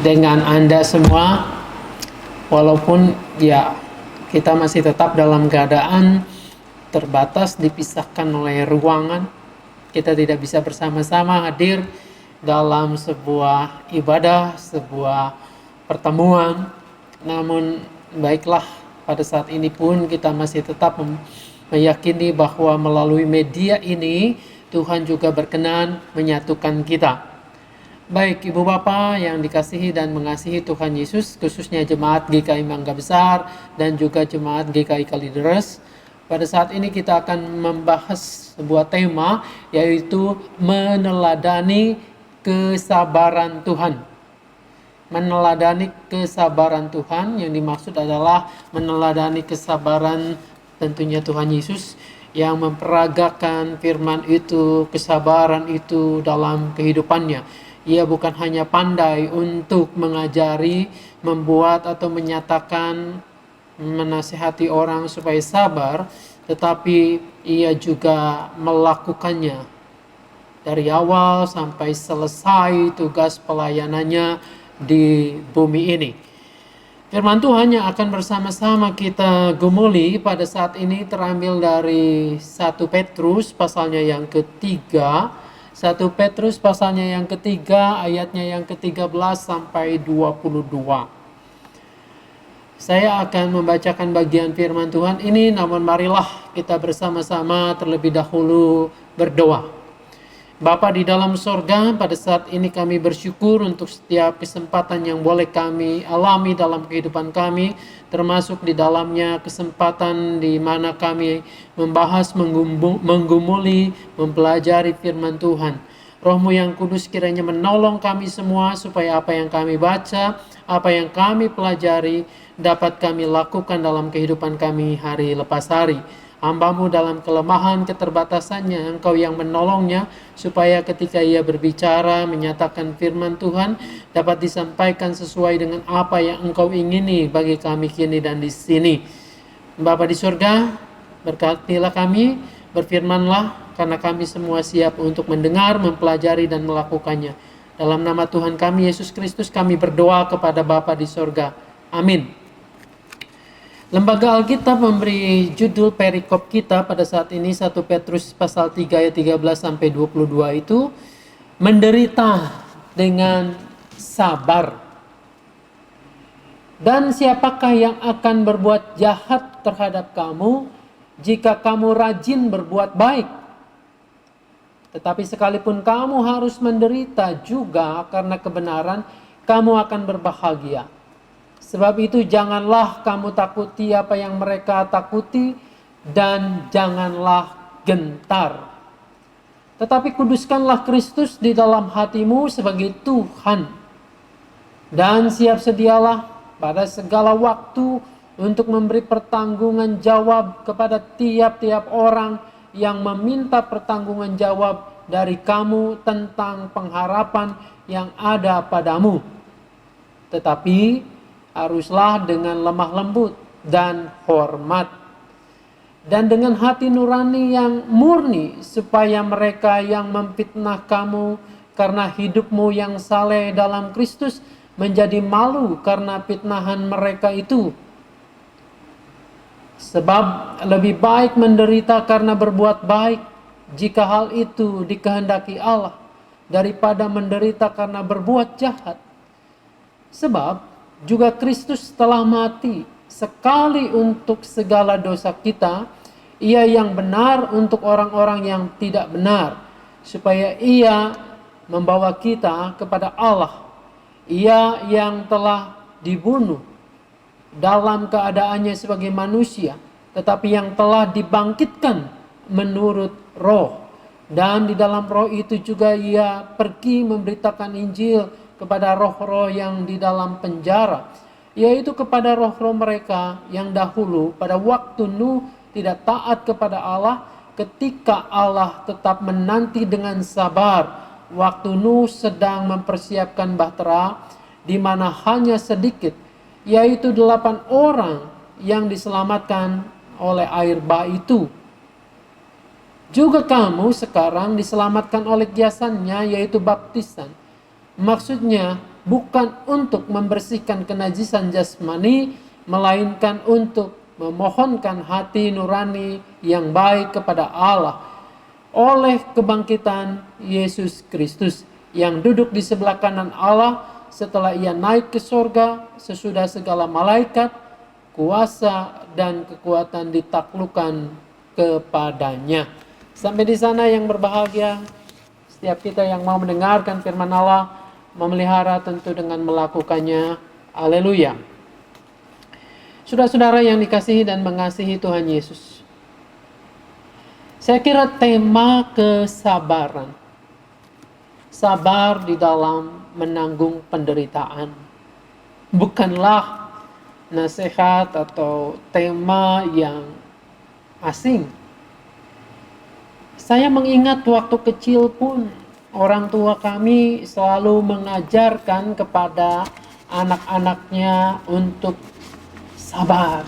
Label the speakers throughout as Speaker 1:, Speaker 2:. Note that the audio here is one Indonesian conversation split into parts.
Speaker 1: dengan Anda semua, walaupun ya kita masih tetap dalam keadaan terbatas, dipisahkan oleh ruangan. Kita tidak bisa bersama-sama hadir dalam sebuah ibadah, sebuah pertemuan. Namun baiklah, pada saat ini pun kita masih tetap meyakini bahwa melalui media ini Tuhan juga berkenan menyatukan kita. Baik Ibu Bapak yang dikasihi dan mengasihi Tuhan Yesus, khususnya Jemaat GKI Mangga Besar dan juga Jemaat GKI Kalideres, pada saat ini kita akan membahas sebuah tema, yaitu meneladani kesabaran Tuhan. Meneladani kesabaran Tuhan, yang dimaksud adalah meneladani kesabaran tentunya Tuhan Yesus yang memperagakan firman itu, kesabaran itu dalam kehidupannya. Ia bukan hanya pandai untuk mengajari, membuat atau menyatakan, menasihati orang supaya sabar, tetapi ia juga melakukannya dari awal sampai selesai tugas pelayanannya di bumi ini. Firman Tuhan yang akan bersama-sama kita gumuli pada saat ini terambil dari 1 Petrus pasalnya yang ketiga. 1 Petrus pasalnya yang ketiga, ayatnya yang ke-13 sampai 22. Saya akan membacakan bagian firman Tuhan ini, namun marilah kita bersama-sama terlebih dahulu berdoa. Bapa di dalam sorga, pada saat ini kami bersyukur untuk setiap kesempatan yang boleh kami alami dalam kehidupan kami, termasuk di dalamnya kesempatan di mana kami membahas, menggumuli, mempelajari firman Tuhan. Roh-Mu yang kudus kiranya menolong kami semua supaya apa yang kami baca, apa yang kami pelajari dapat kami lakukan dalam kehidupan kami hari lepas hari. Hamba-Mu dalam kelemahan keterbatasannya, Engkau yang menolongnya supaya ketika ia berbicara, menyatakan firman Tuhan dapat disampaikan sesuai dengan apa yang Engkau ingini bagi kami kini dan di sini. Bapa di surga, berkatilah kami, berfirmanlah, karena kami semua siap untuk mendengar, mempelajari dan melakukannya. Dalam nama Tuhan kami Yesus Kristus kami berdoa kepada Bapa di surga. Amin. Lembaga Alkitab memberi judul perikop kita pada saat ini 1 Petrus pasal 3 ayat 13 sampai 22 itu, menderita dengan sabar. Dan siapakah yang akan berbuat jahat terhadap kamu jika kamu rajin berbuat baik? Tetapi sekalipun kamu harus menderita juga karena kebenaran, kamu akan berbahagia. Sebab itu janganlah kamu takuti apa yang mereka takuti, dan janganlah gentar. Tetapi kuduskanlah Kristus di dalam hatimu sebagai Tuhan. Dan siap sedialah pada segala waktu untuk memberi pertanggungan jawab kepada tiap-tiap orang yang meminta pertanggungan jawab dari kamu tentang pengharapan yang ada padamu. Tetapi haruslah dengan lemah lembut dan hormat, dan dengan hati nurani yang murni, supaya mereka yang memfitnah kamu karena hidupmu yang saleh dalam Kristus menjadi malu karena fitnahan mereka itu. Sebab lebih baik menderita karena berbuat baik, jika hal itu dikehendaki Allah, daripada menderita karena berbuat jahat. Sebab juga Kristus telah mati sekali untuk segala dosa kita, ia yang benar untuk orang-orang yang tidak benar, supaya ia membawa kita kepada Allah. Ia yang telah dibunuh dalam keadaannya sebagai manusia, tetapi yang telah dibangkitkan menurut roh. Dan di dalam roh itu juga ia pergi memberitakan Injil kepada roh-roh yang di dalam penjara, yaitu kepada roh-roh mereka yang dahulu pada waktu Nuh tidak taat kepada Allah, ketika Allah tetap menanti dengan sabar waktu Nuh sedang mempersiapkan bahtera, di mana hanya sedikit, yaitu 8 orang yang diselamatkan oleh air bah itu. Juga kamu sekarang diselamatkan oleh kiasannya, yaitu baptisan. Maksudnya bukan untuk membersihkan kenajisan jasmani, melainkan untuk memohonkan hati nurani yang baik kepada Allah oleh kebangkitan Yesus Kristus yang duduk di sebelah kanan Allah setelah ia naik ke sorga sesudah segala malaikat, kuasa dan kekuatan ditaklukkan kepadanya. Sampai di sana yang berbahagia, setiap kita yang mau mendengarkan firman Allah, memelihara tentu dengan melakukannya. Haleluya. Saudara-saudara yang dikasihi dan mengasihi Tuhan Yesus, saya kira tema kesabaran, sabar di dalam menanggung penderitaan, bukanlah nasihat atau tema yang asing. Saya mengingat waktu kecil pun orang tua kami selalu mengajarkan kepada anak-anaknya untuk sabar.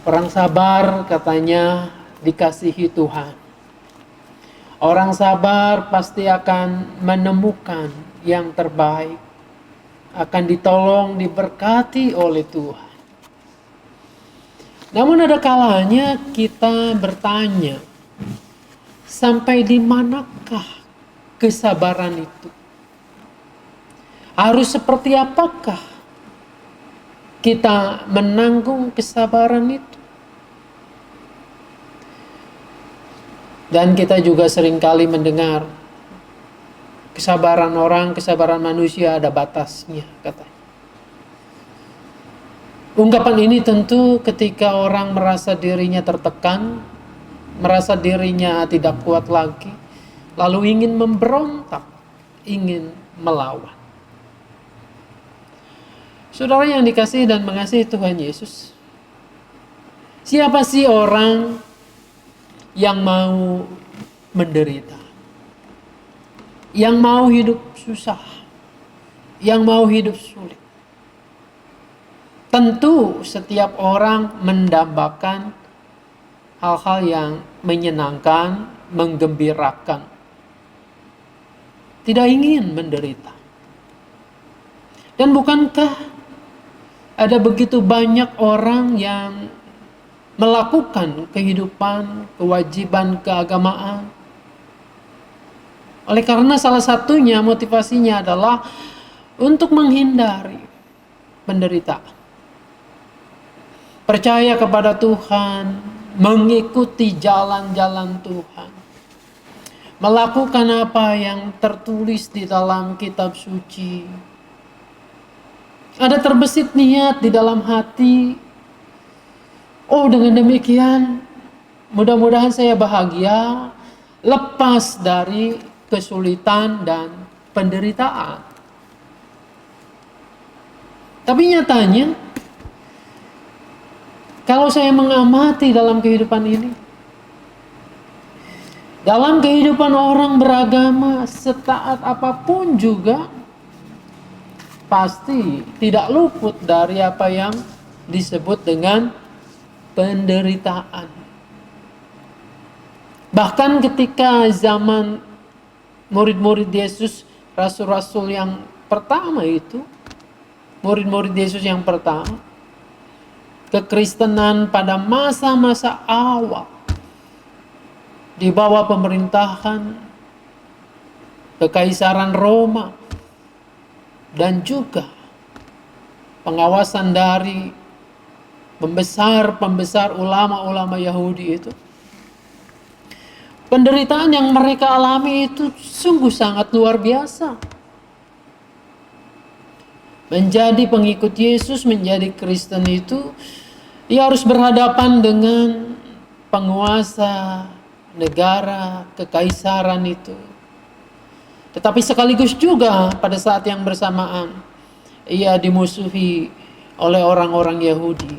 Speaker 1: Orang sabar katanya dikasihi Tuhan. Orang sabar pasti akan menemukan yang terbaik, akan ditolong, diberkati oleh Tuhan. Namun ada kalanya kita bertanya, sampai di manakah kesabaran itu? Harus seperti apakah kita menanggung kesabaran itu? Dan kita juga seringkali mendengar kesabaran orang, kesabaran manusia ada batasnya, katanya. Ungkapan ini tentu ketika orang merasa dirinya tertekan, merasa dirinya tidak kuat lagi, lalu ingin memberontak, ingin melawan. Saudara yang dikasihi dan mengasihi Tuhan Yesus, siapa sih orang yang mau menderita, yang mau hidup susah, yang mau hidup sulit? Tentu setiap orang mendambakan hal-hal yang menyenangkan, menggembirakan. Tidak ingin menderita. Dan bukankah ada begitu banyak orang yang melakukan kehidupan, kewajiban keagamaan? Oleh karena salah satunya motivasinya adalah untuk menghindari penderitaan. Percaya kepada Tuhan, mengikuti jalan-jalan Tuhan, melakukan apa yang tertulis di dalam kitab suci. Ada terbesit niat di dalam hati, oh dengan demikian mudah-mudahan saya bahagia, lepas dari kesulitan dan penderitaan. Tapi nyatanya, kalau saya mengamati dalam kehidupan ini, dalam kehidupan orang beragama, setaat apapun juga, pasti tidak luput dari apa yang disebut dengan penderitaan. Bahkan ketika zaman murid-murid Yesus, rasul-rasul yang pertama itu, murid-murid Yesus yang pertama, kekristenan pada masa-masa awal di bawah pemerintahan Kekaisaran Roma dan juga pengawasan dari pembesar ulama-ulama Yahudi itu, penderitaan yang mereka alami itu sungguh sangat luar biasa. Menjadi pengikut Yesus, menjadi Kristen itu, ia harus berhadapan dengan penguasa negara, kekaisaran itu. Tetapi sekaligus juga pada saat yang bersamaan, ia dimusuhi oleh orang-orang Yahudi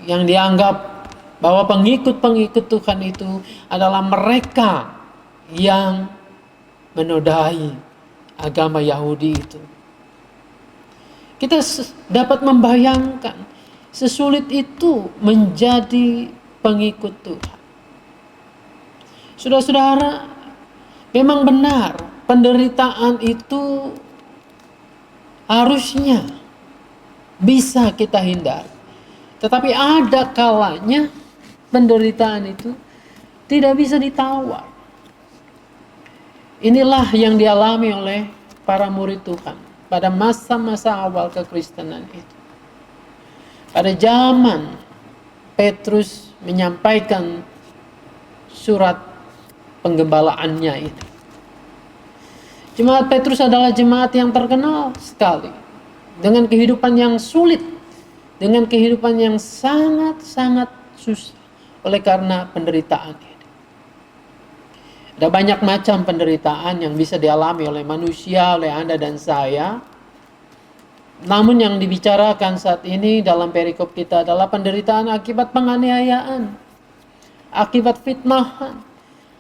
Speaker 1: yang dianggap bahwa pengikut-pengikut Tuhan itu adalah mereka yang menodai agama Yahudi itu. Kita dapat membayangkan sesulit itu menjadi pengikut Tuhan. Saudara-saudara, memang benar penderitaan itu harusnya bisa kita hindari. Tetapi ada kalanya penderitaan itu tidak bisa ditawar. Inilah yang dialami oleh para murid Tuhan pada masa-masa awal kekristenan itu. Pada zaman Petrus menyampaikan surat penggembalaannya itu. Jemaat Petrus adalah jemaat yang terkenal sekali dengan kehidupan yang sulit, dengan kehidupan yang sangat-sangat susah oleh karena penderitaan ini. Ada banyak macam penderitaan yang bisa dialami oleh manusia, oleh Anda dan saya. Namun yang dibicarakan saat ini dalam perikop kita adalah penderitaan akibat penganiayaan, akibat fitnahan,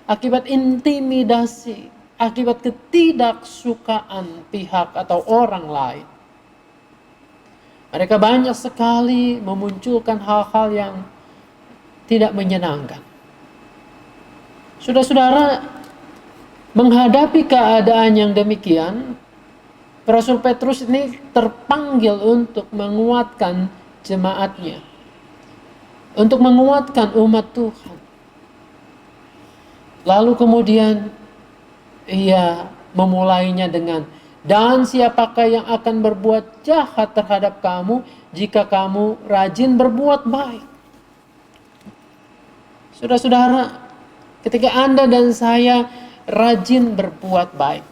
Speaker 1: akibat intimidasi, akibat ketidaksukaan pihak atau orang lain. Mereka banyak sekali memunculkan hal-hal yang tidak menyenangkan. Saudara-saudara, menghadapi keadaan yang demikian, Rasul Petrus ini terpanggil untuk menguatkan jemaatnya, untuk menguatkan umat Tuhan. Lalu kemudian ia memulainya dengan, dan siapakah yang akan berbuat jahat terhadap kamu jika kamu rajin berbuat baik? Saudara-saudara, ketika Anda dan saya rajin berbuat baik,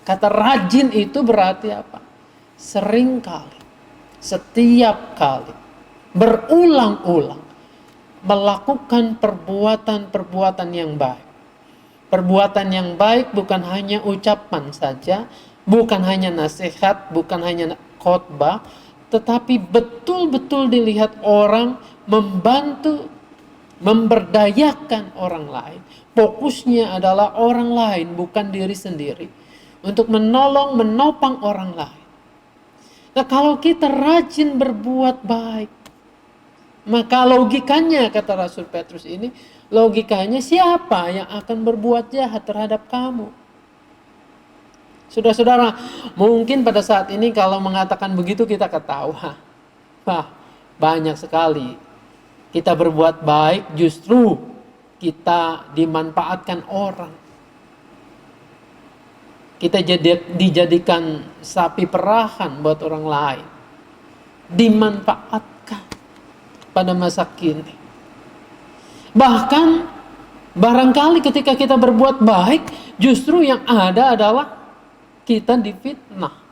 Speaker 1: kata rajin itu berarti apa? Sering kali, setiap kali, berulang-ulang melakukan perbuatan-perbuatan yang baik. Perbuatan yang baik bukan hanya ucapan saja, bukan hanya nasihat, bukan hanya khotbah, tetapi betul-betul dilihat orang, membantu, memberdayakan orang lain. Fokusnya adalah orang lain, bukan diri sendiri. Untuk menolong, menopang orang lain. Nah, kalau kita rajin berbuat baik, maka logikanya, kata Rasul Petrus ini, logikanya siapa yang akan berbuat jahat terhadap kamu? Saudara-saudara, mungkin pada saat ini kalau mengatakan begitu kita ketawa. Wah, banyak sekali kita berbuat baik justru kita dimanfaatkan orang. Kita dijadikan sapi perahan buat orang lain. Dimanfaatkan pada masa kini. Bahkan barangkali ketika kita berbuat baik, justru yang ada adalah kita difitnah.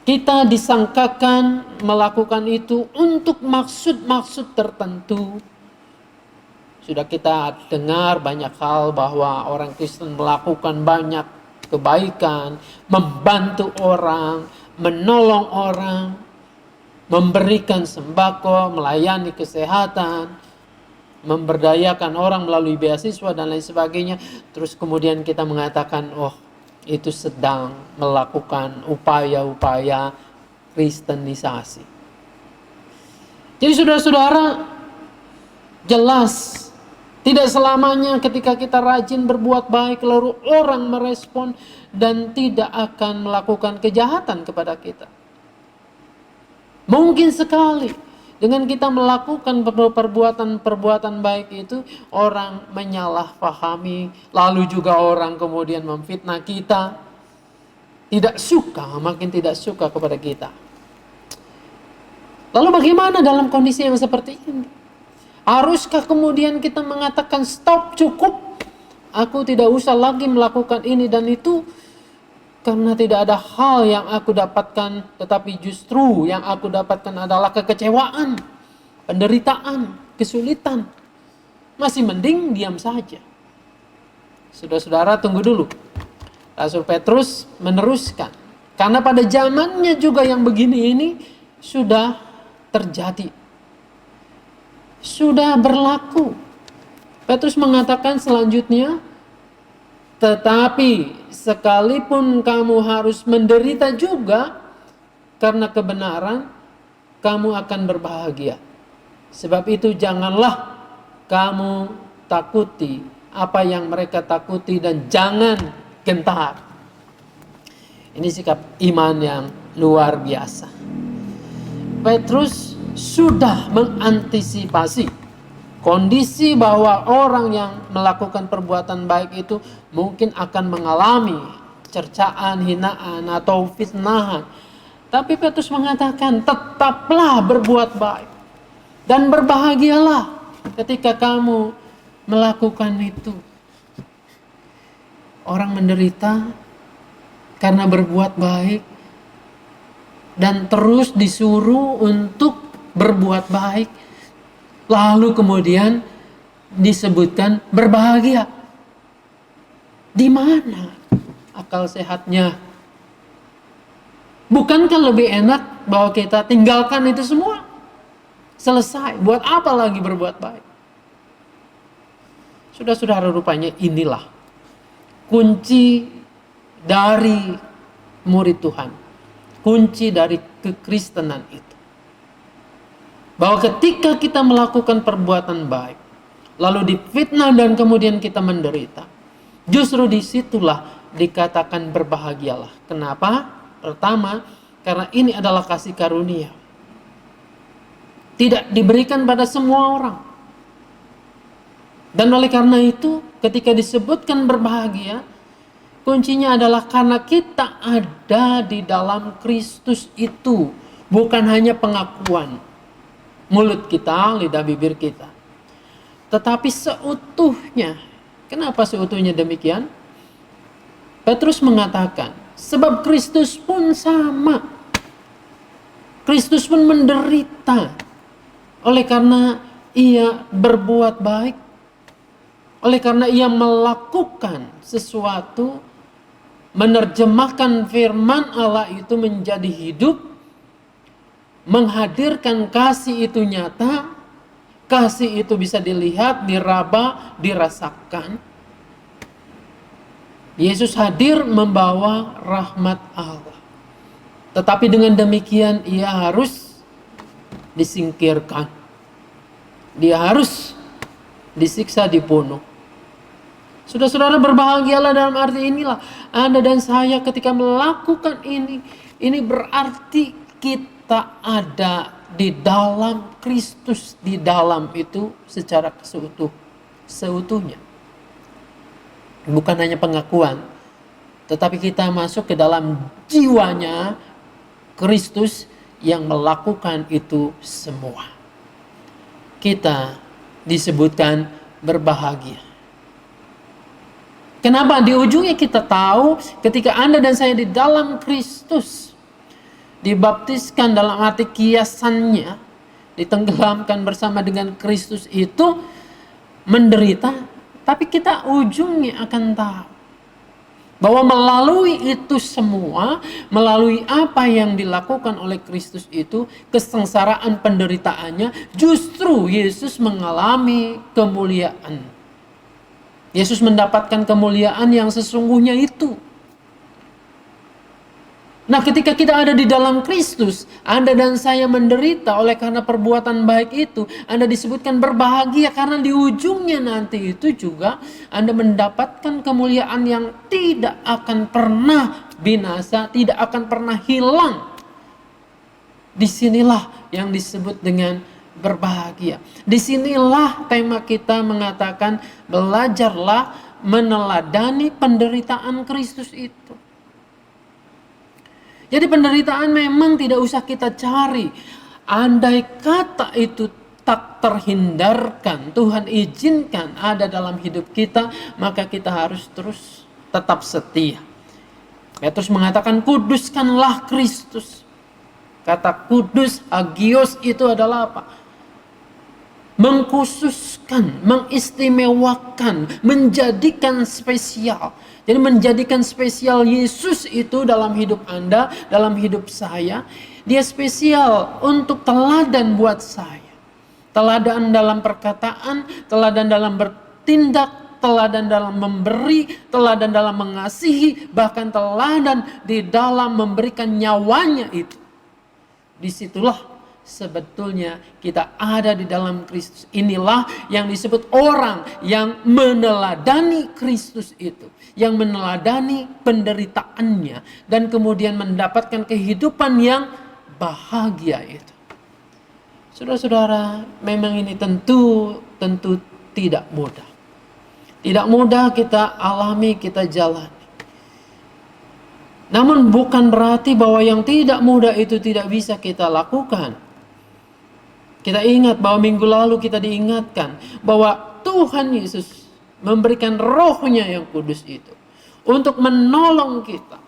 Speaker 1: Kita disangkakan melakukan itu untuk maksud-maksud tertentu. Sudah kita dengar banyak hal bahwa orang Kristen melakukan banyak kebaikan, membantu orang, menolong orang, memberikan sembako, melayani kesehatan, memberdayakan orang melalui beasiswa dan lain sebagainya. Terus kemudian kita mengatakan, oh, itu sedang melakukan upaya-upaya kristenisasi. Jadi saudara-saudara, jelas tidak selamanya ketika kita rajin berbuat baik lalu orang merespon dan tidak akan melakukan kejahatan kepada kita. Mungkin sekali dengan kita melakukan perbuatan-perbuatan baik itu, orang menyalahpahami, lalu juga orang kemudian memfitnah kita, tidak suka, makin tidak suka kepada kita. Lalu bagaimana dalam kondisi yang seperti ini? Haruskah kemudian kita mengatakan stop, cukup, aku tidak usah lagi melakukan ini dan itu, karena tidak ada hal yang aku dapatkan, tetapi justru yang aku dapatkan adalah kekecewaan, penderitaan, kesulitan. Masih mending diam saja. Saudara-saudara, tunggu dulu. Rasul Petrus meneruskan. Karena pada zamannya juga yang begini ini sudah terjadi. Sudah berlaku. Petrus mengatakan selanjutnya, tetapi sekalipun kamu harus menderita juga karena kebenaran, kamu akan berbahagia. Sebab itu janganlah kamu takuti apa yang mereka takuti dan jangan gentar. Ini sikap iman yang luar biasa. Petrus sudah mengantisipasi kondisi bahwa orang yang melakukan perbuatan baik itu mungkin akan mengalami cercaan, hinaan, atau fitnahan. Tapi Petrus mengatakan, tetaplah berbuat baik dan berbahagialah ketika kamu melakukan itu. Orang menderita karena berbuat baik dan terus disuruh untuk berbuat baik, lalu kemudian disebutkan berbahagia. Di mana akal sehatnya? Bukankah lebih enak bahwa kita tinggalkan itu semua? Selesai, buat apa lagi berbuat baik? Saudara-saudara, rupanya inilah kunci dari murid Tuhan, kunci dari kekristenan itu. Bahwa ketika kita melakukan perbuatan baik, lalu difitnah dan kemudian kita menderita, justru disitulah dikatakan berbahagialah. Kenapa? Pertama, karena ini adalah kasih karunia. Tidak diberikan pada semua orang. Dan oleh karena itu, ketika disebutkan berbahagia, kuncinya adalah karena kita ada di dalam Kristus itu. Bukan hanya pengakuan mulut kita, lidah bibir kita, tetapi seutuhnya. Kenapa seutuhnya demikian? Petrus mengatakan, sebab Kristus pun sama. Kristus pun menderita. Oleh karena ia berbuat baik, oleh karena ia melakukan sesuatu, menerjemahkan firman Allah itu menjadi hidup, menghadirkan kasih itu nyata, kasih itu bisa dilihat, diraba, dirasakan. Yesus hadir membawa rahmat Allah. Tetapi dengan demikian ia harus disingkirkan. Dia harus disiksa, dibunuh. Saudara-saudara, berbahagialah dalam arti inilah. Anda dan saya ketika melakukan ini berarti kita ada di dalam Kristus, di dalam itu secara seutuhnya. Bukan hanya pengakuan, tetapi kita masuk ke dalam jiwanya Kristus yang melakukan itu semua. Kita disebutkan berbahagia. Kenapa? Di ujungnya kita tahu ketika Anda dan saya di dalam Kristus, dibaptiskan dalam arti kiasannya, ditenggelamkan bersama dengan Kristus itu, menderita, tapi kita ujungnya akan tahu bahwa melalui itu semua, melalui apa yang dilakukan oleh Kristus itu, kesengsaraan penderitaannya, justru Yesus mengalami kemuliaan. Yesus mendapatkan kemuliaan yang sesungguhnya itu. Nah, ketika kita ada di dalam Kristus, Anda dan saya menderita oleh karena perbuatan baik itu, Anda disebutkan berbahagia karena di ujungnya nanti itu juga Anda mendapatkan kemuliaan yang tidak akan pernah binasa, tidak akan pernah hilang. Disinilah yang disebut dengan berbahagia. Disinilah tema kita mengatakan belajarlah meneladani penderitaan Kristus itu. Jadi penderitaan memang tidak usah kita cari. Andai kata itu tak terhindarkan, Tuhan izinkan ada dalam hidup kita, maka kita harus terus tetap setia. Petrus mengatakan kuduskanlah Kristus. Kata kudus, hagios itu adalah apa? Mengkhususkan, mengistimewakan, menjadikan spesial. Jadi menjadikan spesial Yesus itu dalam hidup Anda, dalam hidup saya. Dia spesial untuk teladan buat saya. Teladan dalam perkataan, teladan dalam bertindak, teladan dalam memberi, teladan dalam mengasihi, bahkan teladan di dalam memberikan nyawanya itu. Disitulah sebetulnya kita ada di dalam Kristus. Inilah yang disebut orang yang meneladani Kristus itu, yang meneladani penderitaannya dan kemudian mendapatkan kehidupan yang bahagia itu. Saudara-saudara, memang ini tentu tidak mudah. Tidak mudah kita alami, kita jalani. Namun bukan berarti bahwa yang tidak mudah itu tidak bisa kita lakukan. Kita ingat bahwa minggu lalu kita diingatkan bahwa Tuhan Yesus memberikan rohnya yang kudus itu untuk menolong kita,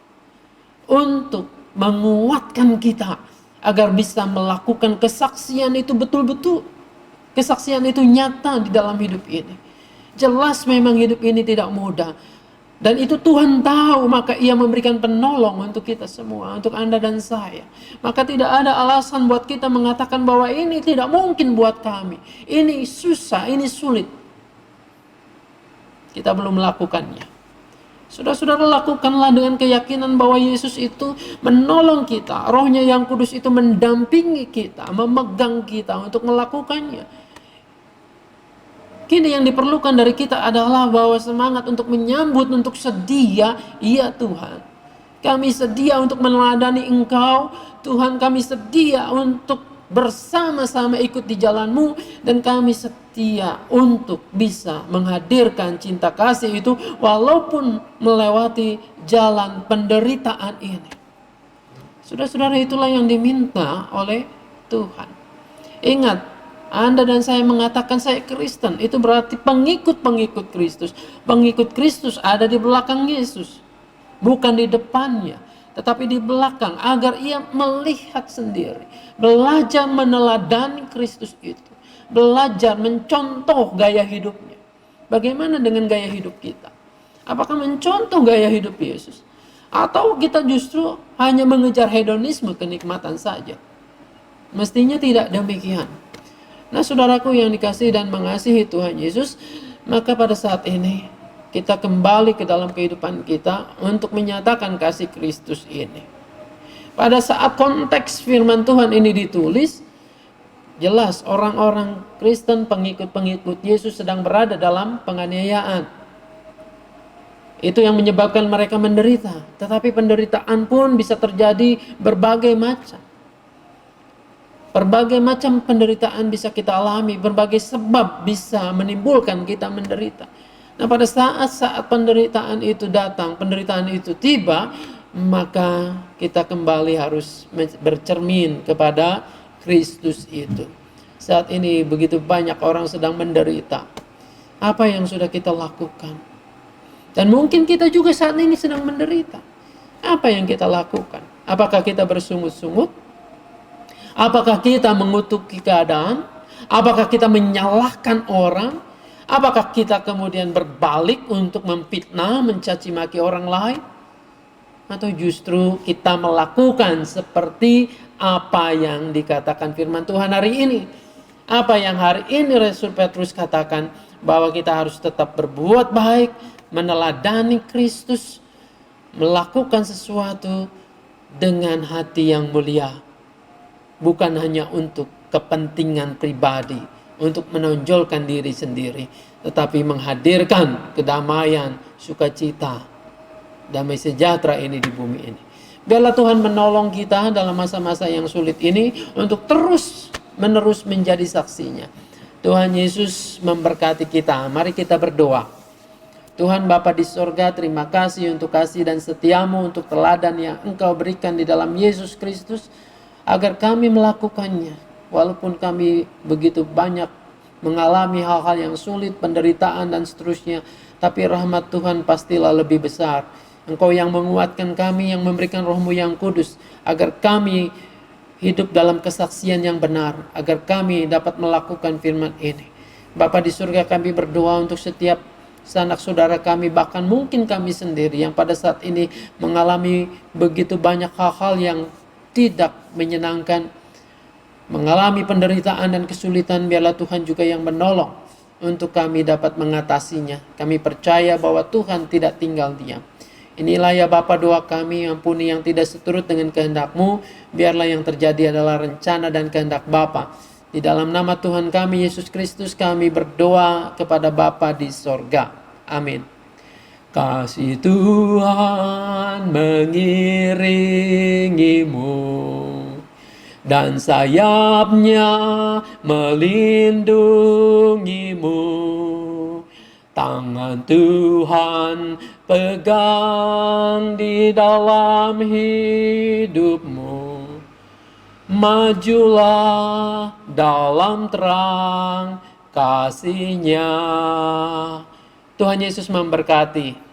Speaker 1: untuk menguatkan kita agar bisa melakukan kesaksian itu betul-betul. Kesaksian itu nyata di dalam hidup ini. Jelas memang hidup ini tidak mudah. Dan itu Tuhan tahu, maka Ia memberikan penolong untuk kita semua, untuk Anda dan saya. Maka tidak ada alasan buat kita mengatakan bahwa ini tidak mungkin buat kami. Ini susah, ini sulit. Kita belum melakukannya. Saudara-saudara, lakukanlah dengan keyakinan bahwa Yesus itu menolong kita. Rohnya yang kudus itu mendampingi kita, memegang kita untuk melakukannya. Kini yang diperlukan dari kita adalah bahwa semangat untuk menyambut, untuk sedia. Ya Tuhan, kami sedia untuk meneladani Engkau. Tuhan, kami sedia untuk bersama-sama ikut di jalan-Mu. Dan kami setia untuk bisa menghadirkan cinta kasih itu walaupun melewati jalan penderitaan ini. Saudara-saudara, itulah yang diminta oleh Tuhan. Ingat, Anda dan saya mengatakan saya Kristen, itu berarti pengikut-pengikut Kristus. Pengikut Kristus ada di belakang Yesus, bukan di depannya, tetapi di belakang, agar ia melihat sendiri, belajar meneladani Kristus itu, belajar mencontoh gaya hidupnya. Bagaimana dengan gaya hidup kita? Apakah mencontoh gaya hidup Yesus? Atau kita justru hanya mengejar hedonisme, kenikmatan saja? Mestinya tidak demikian. Nah, saudaraku yang dikasihi dan mengasihi Tuhan Yesus, maka pada saat ini kita kembali ke dalam kehidupan kita untuk menyatakan kasih Kristus ini. Pada saat konteks firman Tuhan ini ditulis, jelas orang-orang Kristen, pengikut-pengikut Yesus sedang berada dalam penganiayaan. Itu yang menyebabkan mereka menderita. Tetapi penderitaan pun bisa terjadi berbagai macam. Berbagai macam penderitaan bisa kita alami, berbagai sebab bisa menimbulkan kita menderita. Nah, pada saat-saat penderitaan itu datang, penderitaan itu tiba, maka kita kembali harus bercermin kepada Kristus itu. Saat ini begitu banyak orang sedang menderita. Apa yang sudah kita lakukan? Dan mungkin kita juga saat ini sedang menderita. Apa yang kita lakukan? Apakah kita bersungut-sungut? Apakah kita mengutuki keadaan? Apakah kita menyalahkan orang? Apakah kita kemudian berbalik untuk memfitnah, mencaci maki orang lain? Atau justru kita melakukan seperti apa yang dikatakan firman Tuhan hari ini? Apa yang hari ini Rasul Petrus katakan, bahwa kita harus tetap berbuat baik, meneladani Kristus, melakukan sesuatu dengan hati yang mulia. Bukan hanya untuk kepentingan pribadi, untuk menonjolkan diri sendiri, tetapi menghadirkan kedamaian, sukacita, damai sejahtera ini di bumi ini. Biarlah Tuhan menolong kita dalam masa-masa yang sulit ini untuk terus-menerus menjadi saksinya. Tuhan Yesus memberkati kita. Mari kita berdoa. Tuhan Bapa di sorga, terima kasih untuk kasih dan setiamu, untuk teladan yang Engkau berikan di dalam Yesus Kristus, agar kami melakukannya. Walaupun kami begitu banyak mengalami hal-hal yang sulit, penderitaan dan seterusnya, tapi rahmat Tuhan pastilah lebih besar. Engkau yang menguatkan kami, yang memberikan Roh-Mu yang kudus, agar kami hidup dalam kesaksian yang benar, agar kami dapat melakukan firman ini. Bapa di surga, kami berdoa untuk setiap sanak saudara kami, bahkan mungkin kami sendiri yang pada saat ini mengalami begitu banyak hal-hal yang tidak menyenangkan, mengalami penderitaan dan kesulitan. Biarlah Tuhan juga yang menolong untuk kami dapat mengatasinya. Kami percaya bahwa Tuhan tidak tinggal diam. Inilah ya Bapa doa kami, ampuni yang tidak seturut dengan kehendak-Mu, biarlah yang terjadi adalah rencana dan kehendak Bapa. Di dalam nama Tuhan kami Yesus Kristus kami berdoa kepada Bapa di sorga. Amin. Kasih Tuhan mengiringimu dan sayapnya melindungimu. Tangan Tuhan pegang di dalam hidupmu. Majulah dalam terang kasih-Nya. Tuhan Yesus memberkati.